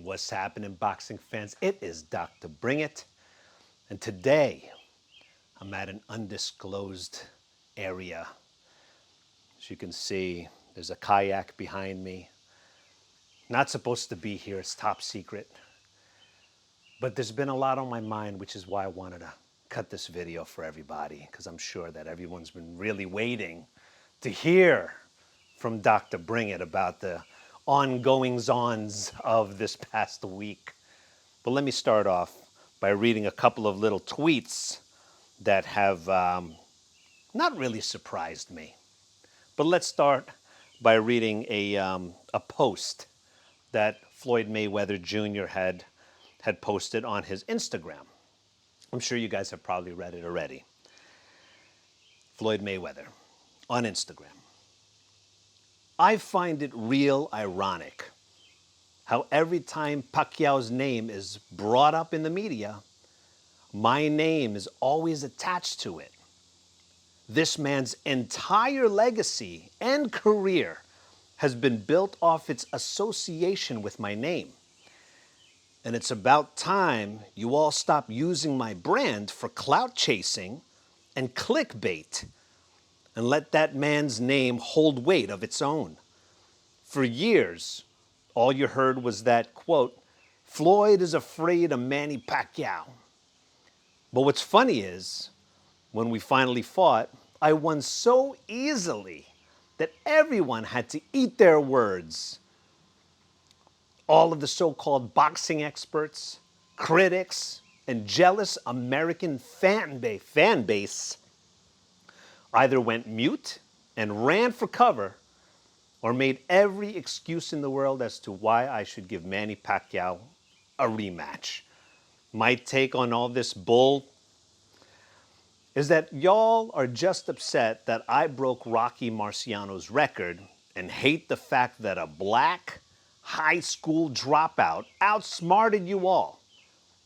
What's happening, boxing fans? It is Dr. Bring It. And today, I'm at an undisclosed area. As you can see, there's a kayak behind me. Not supposed to be here, it's top secret. But there's been a lot on my mind, which is why I wanted to cut this video for everybody, because I'm sure that everyone's been really waiting to hear from Dr. Bring It about the ongoings-ons of this past week. But let me start off by reading a couple of little tweets that have not really surprised me. But let's start by reading a post that Floyd Mayweather Jr. had posted on his Instagram. I'm sure you guys have probably read it already. Floyd Mayweather on Instagram. I find it real ironic how every time Pacquiao's name is brought up in the media, my name is always attached to it. This man's entire legacy and career has been built off its association with my name. And it's about time you all stop using my brand for clout chasing and clickbait and let that man's name hold weight of its own. For years, all you heard was that, quote, Floyd is afraid of Manny Pacquiao. But what's funny is, when we finally fought, I won so easily that everyone had to eat their words. All of the so-called boxing experts, critics, and jealous American fan base either went mute and ran for cover or made every excuse in the world as to why I should give Manny Pacquiao a rematch. My take on all this bull is that y'all are just upset that I broke Rocky Marciano's record and hate the fact that a black high school dropout outsmarted you all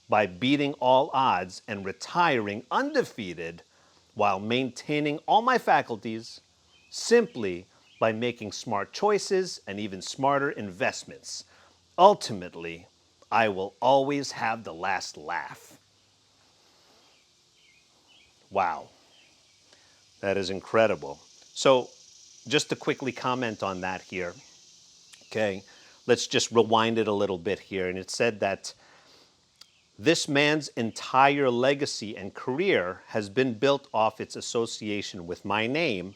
by beating all odds and retiring undefeated while maintaining all my faculties simply by making smart choices and even smarter investments. Ultimately, I will always have the last laugh. Wow, that is incredible. So just to quickly comment on that here, okay, let's just rewind it a little bit here. And it said that this man's entire legacy and career has been built off its association with my name.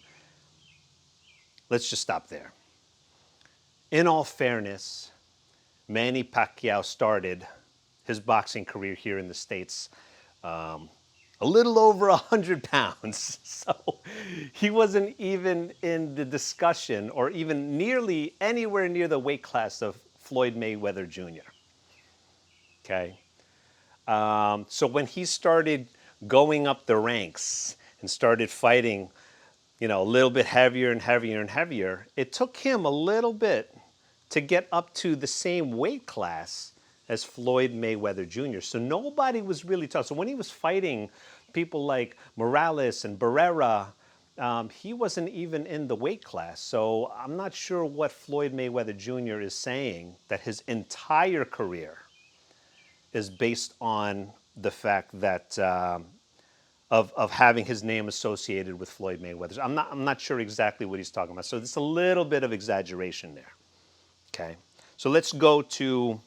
Let's just stop there. In all fairness, Manny Pacquiao started his boxing career here in the States a little over 100 pounds. So he wasn't even in the discussion or even nearly anywhere near the weight class of Floyd Mayweather Jr. Okay. So when he started going up the ranks and started fighting, you know, a little bit heavier and heavier and heavier, it took him a little bit to get up to the same weight class as Floyd Mayweather Jr. So nobody was really tough. So when he was fighting people like Morales and Barrera, he wasn't even in the weight class. So I'm not sure what Floyd Mayweather Jr. is saying, that his entire career is based on the fact that of having his name associated with Floyd Mayweather. I'm not sure exactly what he's talking about. So there's a little bit of exaggeration there. Okay, so let's go to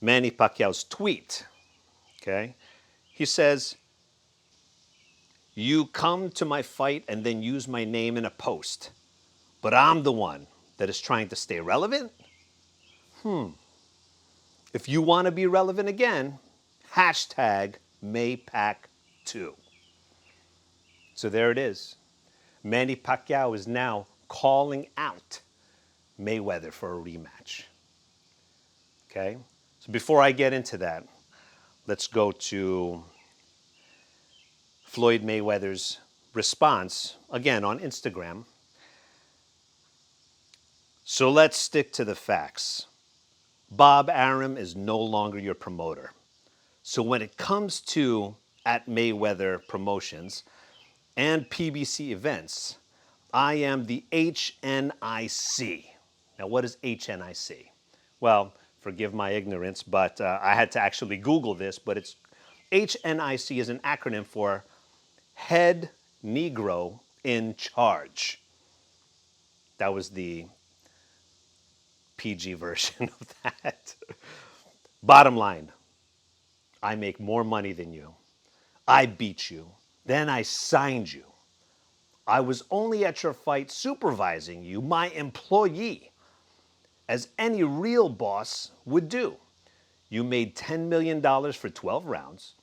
Manny Pacquiao's tweet. Okay, he says, "You come to my fight and then use my name in a post, but I'm the one that is trying to stay relevant? If you want to be relevant again, hashtag #MayPac2. So there it is. Manny Pacquiao is now calling out Mayweather for a rematch. Okay? So before I get into that, let's go to Floyd Mayweather's response, again on Instagram. So let's stick to the facts. Bob Arum is no longer your promoter. So when it comes to at Mayweather Promotions and PBC events, I am the HNIC. Now, what is HNIC? Well, Forgive my ignorance, but I had to actually Google this, but it's HNIC is an acronym for Head Negro in Charge. That was the PG version of that. Bottom line, I make more money than you. I beat you. Then I signed you. I was only at your fight supervising you, my employee, as any real boss would do. You made $10 million for 12 rounds,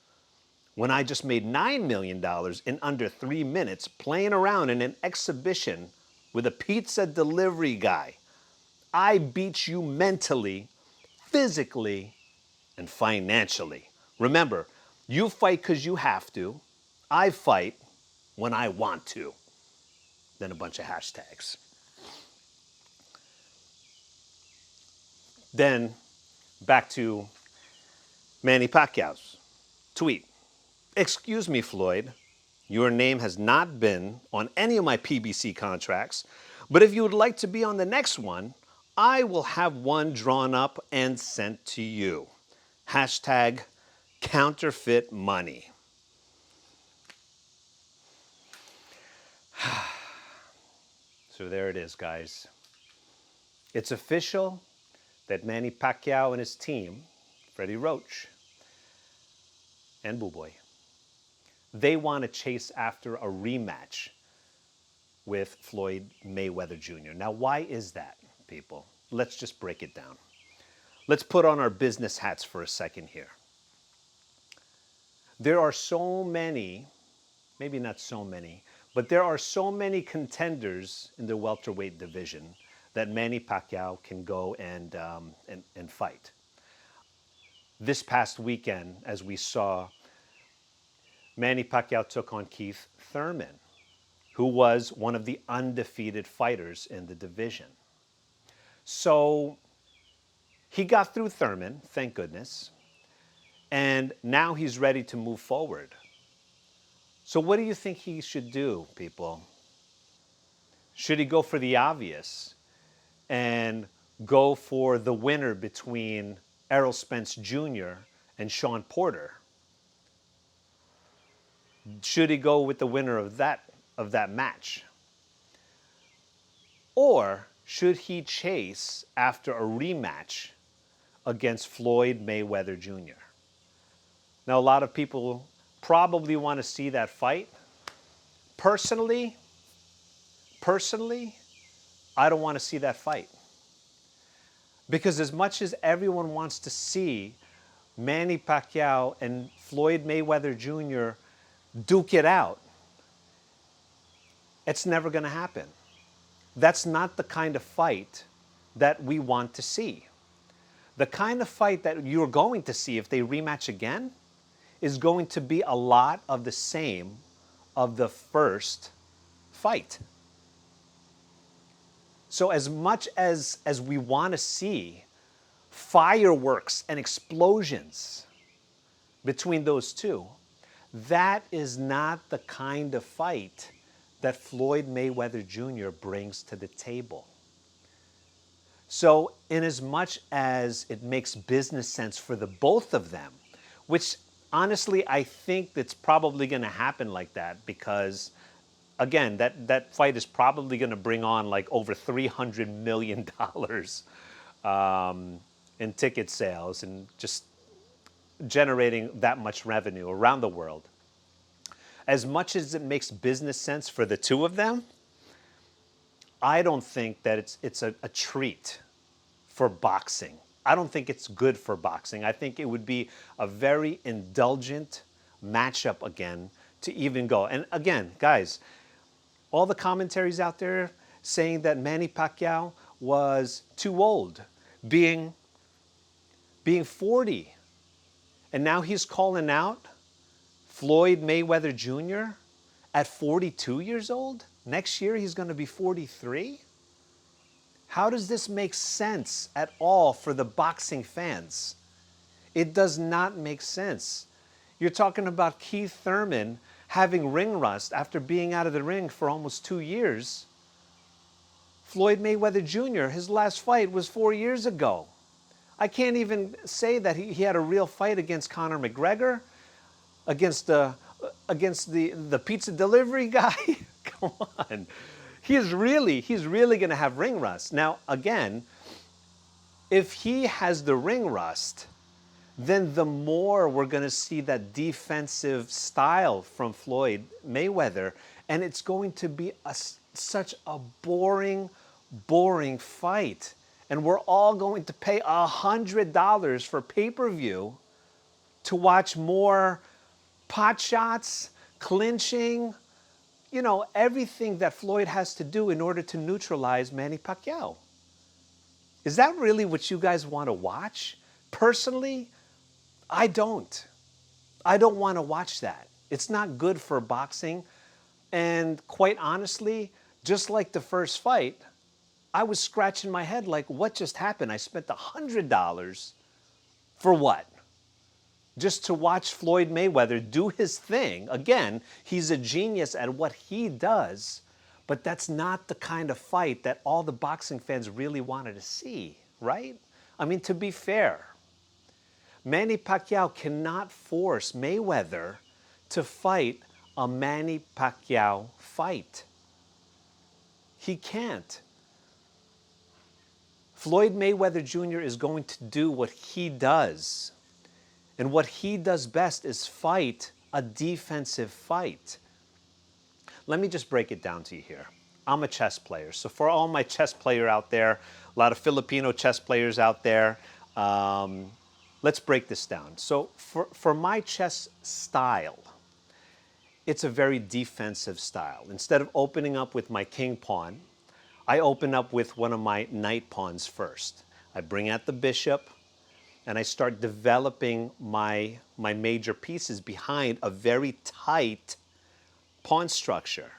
when I just made $9 million in under 3 minutes playing around in an exhibition with a pizza delivery guy. I beat you mentally, physically, and financially. Remember, you fight because you have to. I fight when I want to. Then a bunch of hashtags. Then back to Manny Pacquiao's tweet. Excuse me, Floyd. Your name has not been on any of my PBC contracts, but if you would like to be on the next one, I will have one drawn up and sent to you. Hashtag counterfeit money. So there it is, guys. It's official that Manny Pacquiao and his team, Freddie Roach and Boo Boy, they want to chase after a rematch with Floyd Mayweather Jr. Now, why is that, people? Let's just break it down. Let's put on our business hats for a second here. There are so many, maybe not so many, but there are so many contenders in the welterweight division that Manny Pacquiao can go and fight. This past weekend, as we saw, Manny Pacquiao took on Keith Thurman, who was one of the undefeated fighters in the division. So he got through Thurman, thank goodness, and now he's ready to move forward. So what do you think he should do, people? Should he go for the obvious and go for the winner between Errol Spence Jr. and Shawn Porter? Should he go with the winner of that match? Or should he chase after a rematch against Floyd Mayweather Jr.? Now, a lot of people probably want to see that fight. Personally, I don't want to see that fight. Because as much as everyone wants to see Manny Pacquiao and Floyd Mayweather Jr. duke it out, it's never going to happen. That's not the kind of fight that we want to see. The kind of fight that you're going to see if they rematch again is going to be a lot of the same of the first fight. So as much as we want to see fireworks and explosions between those two, that is not the kind of fight that Floyd Mayweather Jr. brings to the table. So in as much as it makes business sense for the both of them, which honestly I think that's probably going to happen like that, because again, that fight is probably going to bring on like over $300 million in ticket sales and just generating that much revenue around the world. As much as it makes business sense for the two of them, I don't think that it's a treat for boxing. I don't think it's good for boxing. I think it would be a very indulgent matchup again to even go. And again, guys, all the commentaries out there saying that Manny Pacquiao was too old, being 40, and now he's calling out Floyd Mayweather Jr. at 42 years old. Next year he's going to be 43. How does this make sense at all for the boxing fans? It does not make sense. You're talking about Keith Thurman having ring rust after being out of the ring for almost 2 years. Floyd Mayweather Jr., his last fight was 4 years ago. I can't even say that he had a real fight against Conor McGregor, against the pizza delivery guy. Come on. He's really going to have ring rust. Now, again, if he has the ring rust, then the more we're going to see that defensive style from Floyd Mayweather, and it's going to be such a boring fight. And we're all going to pay $100 for pay-per-view to watch more pot shots, clinching, everything that Floyd has to do in order to neutralize Manny Pacquiao. Is that really what you guys want to watch? Personally, I don't. I don't want to watch that. It's not good for boxing. And quite honestly, just like the first fight, I was scratching my head like, what just happened? I spent $100 for what? Just to watch Floyd Mayweather do his thing. Again, he's a genius at what he does, but that's not the kind of fight that all the boxing fans really wanted to see, right? I mean, to be fair, Manny Pacquiao cannot force Mayweather to fight a Manny Pacquiao fight. He can't. Floyd Mayweather Jr. is going to do what he does. And what he does best is fight a defensive fight. Let me just break it down to you here. I'm a chess player. So for all my chess player out there, a lot of Filipino chess players out there, let's break this down. So for my chess style, it's a very defensive style. Instead of opening up with my king pawn, I open up with one of my knight pawns first. I bring out the bishop, and I start developing my major pieces behind a very tight pawn structure.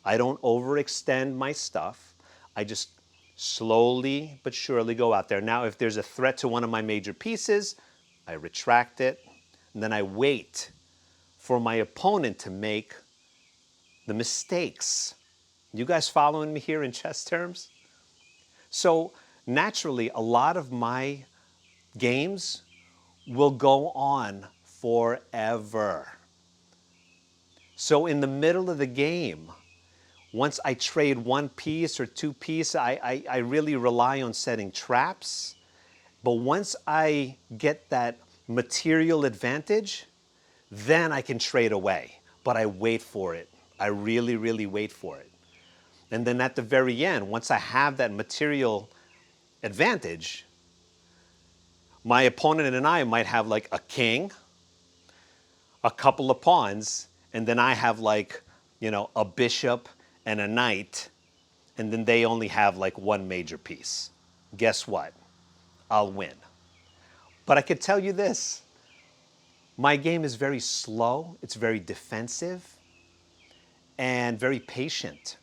I don't overextend my stuff. I just slowly but surely go out there. Now, if there's a threat to one of my major pieces, I retract it, and then I wait for my opponent to make the mistakes. You guys following me here in chess terms? So naturally, a lot of my games will go on forever. So in the middle of the game, once I trade one piece or two pieces, I really rely on setting traps. But once I get that material advantage, then I can trade away. But I wait for it. I really, really wait for it. And then at the very end, once I have that material advantage, my opponent and I might have like a king, a couple of pawns, and then I have like, a bishop and a knight, and then they only have like one major piece. Guess what? I'll win. But I could tell you this, my game is very slow, it's very defensive, and very patient.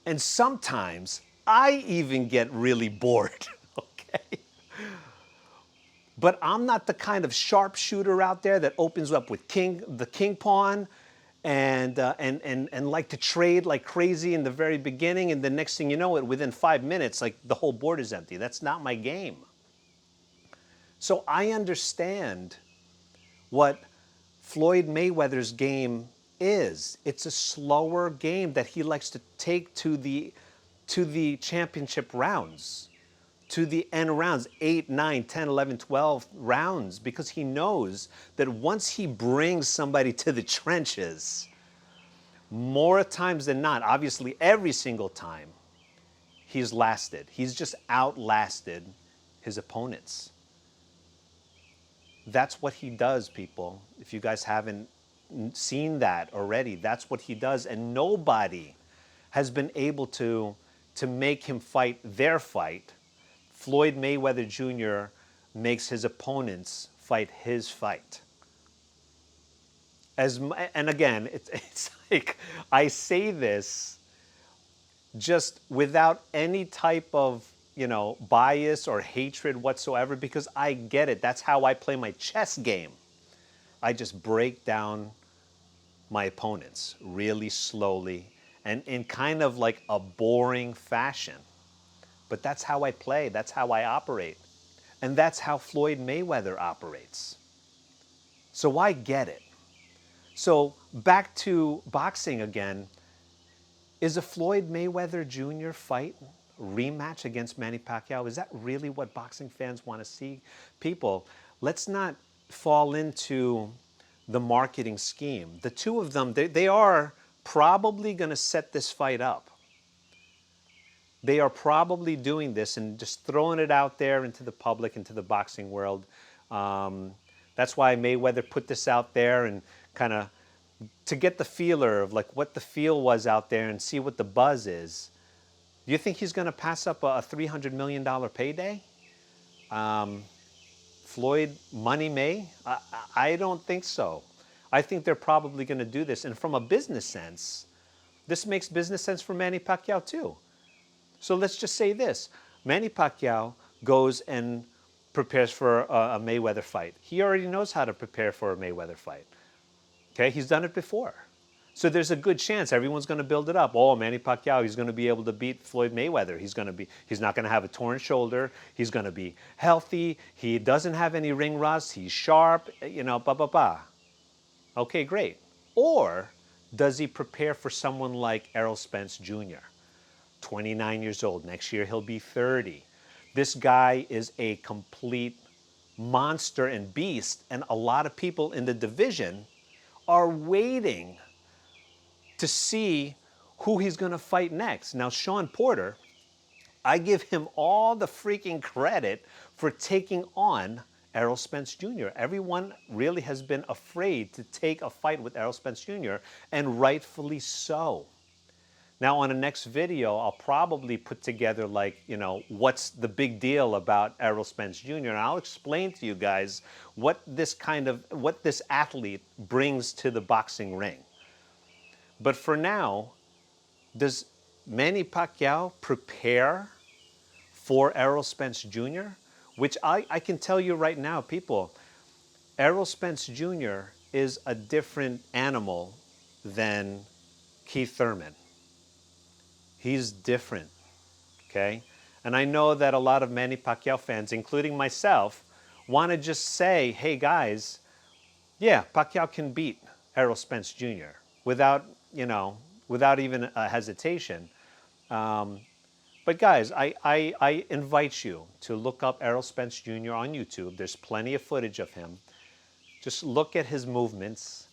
And sometimes I even get really bored, okay? But I'm not the kind of sharpshooter out there that opens up with the king pawn and like to trade like crazy in the very beginning, and the next thing you know, within 5 minutes, like the whole board is empty. That's not my game. So I understand what Floyd Mayweather's game is. It's a slower game that he likes to take to the championship rounds, to the end rounds, 8, 9, 10, 11, 12 rounds, because he knows that once he brings somebody to the trenches, more times than not, obviously every single time, he's lasted. He's just outlasted his opponents. That's what he does, people. If you guys haven't seen that already, that's what he does. And nobody has been able to make him fight their fight. Floyd Mayweather Jr. makes his opponents fight his fight. And again, it's like I say this just without any type of bias or hatred whatsoever, because I get it. That's how I play my chess game. I just break down my opponents really slowly and in kind of like a boring fashion. But that's how I play. That's how I operate. And that's how Floyd Mayweather operates. So I get it. So back to boxing again. Is a Floyd Mayweather Jr. fight rematch against Manny Pacquiao? Is that really what boxing fans want to see? People, let's not fall into the marketing scheme. The two of them, they are probably going to set this fight up. They are probably doing this and just throwing it out there into the public, into the boxing world. That's why Mayweather put this out there and kind of to get the feeler of like what the feel was out there and see what the buzz is. Do you think he's going to pass up a $300 million payday? Floyd Money May? I don't think so. I think they're probably going to do this. And from a business sense, this makes business sense for Manny Pacquiao too. So let's just say this. Manny Pacquiao goes and prepares for a Mayweather fight. He already knows how to prepare for a Mayweather fight. Okay, he's done it before. So there's a good chance everyone's going to build it up. Oh, Manny Pacquiao, he's going to be able to beat Floyd Mayweather. He's not going to have a torn shoulder. He's going to be healthy. He doesn't have any ring rust. He's sharp, blah, blah, blah. Okay, great. Or does he prepare for someone like Errol Spence Jr., 29 years old. Next year he'll be 30. This guy is a complete monster and beast, and a lot of people in the division are waiting to see who he's going to fight next. Now, Shawn Porter, I give him all the freaking credit for taking on Errol Spence Jr. Everyone really has been afraid to take a fight with Errol Spence Jr., and rightfully so. Now, on the next video, I'll probably put together what's the big deal about Errol Spence Jr., and I'll explain to you guys what this athlete brings to the boxing ring. But for now, does Manny Pacquiao prepare for Errol Spence Jr.? Which I can tell you right now, people, Errol Spence Jr. is a different animal than Keith Thurman. He's different, okay? And I know that a lot of Manny Pacquiao fans, including myself, want to just say, hey guys, yeah, Pacquiao can beat Errol Spence Jr. without even a hesitation. But guys, I invite you to look up Errol Spence Jr. on YouTube. There's plenty of footage of him. Just look at his movements,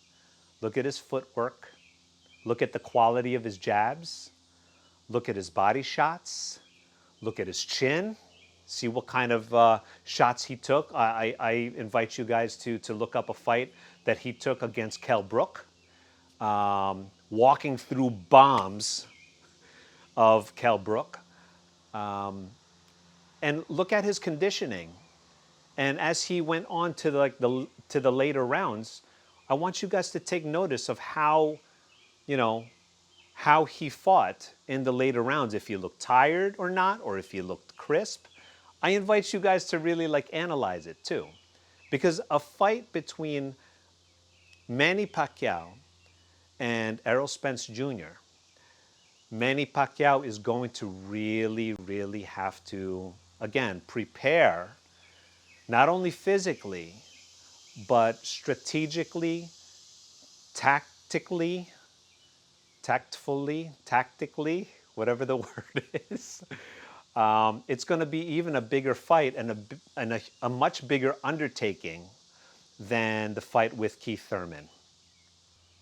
look at his footwork, look at the quality of his jabs, look at his body shots, look at his chin, see what kind of shots he took. I invite you guys to look up a fight that he took against Kell Brook, walking through bombs of Kell Brook. And look at his conditioning. And as he went on to the later rounds, I want you guys to take notice of how he fought in the later rounds, if he looked tired or not, or if he looked crisp. I invite you guys to really analyze it too. Because a fight between Manny Pacquiao and Errol Spence Jr., Manny Pacquiao is going to really, really have to, again, prepare, not only physically, but strategically, tactfully, whatever the word is. It's going to be even a bigger fight and a much bigger undertaking than the fight with Keith Thurman.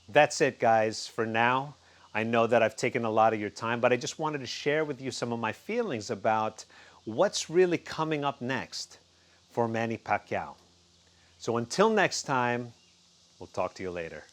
That's it, guys, for now. I know that I've taken a lot of your time, but I just wanted to share with you some of my feelings about what's really coming up next for Manny Pacquiao. So until next time, we'll talk to you later.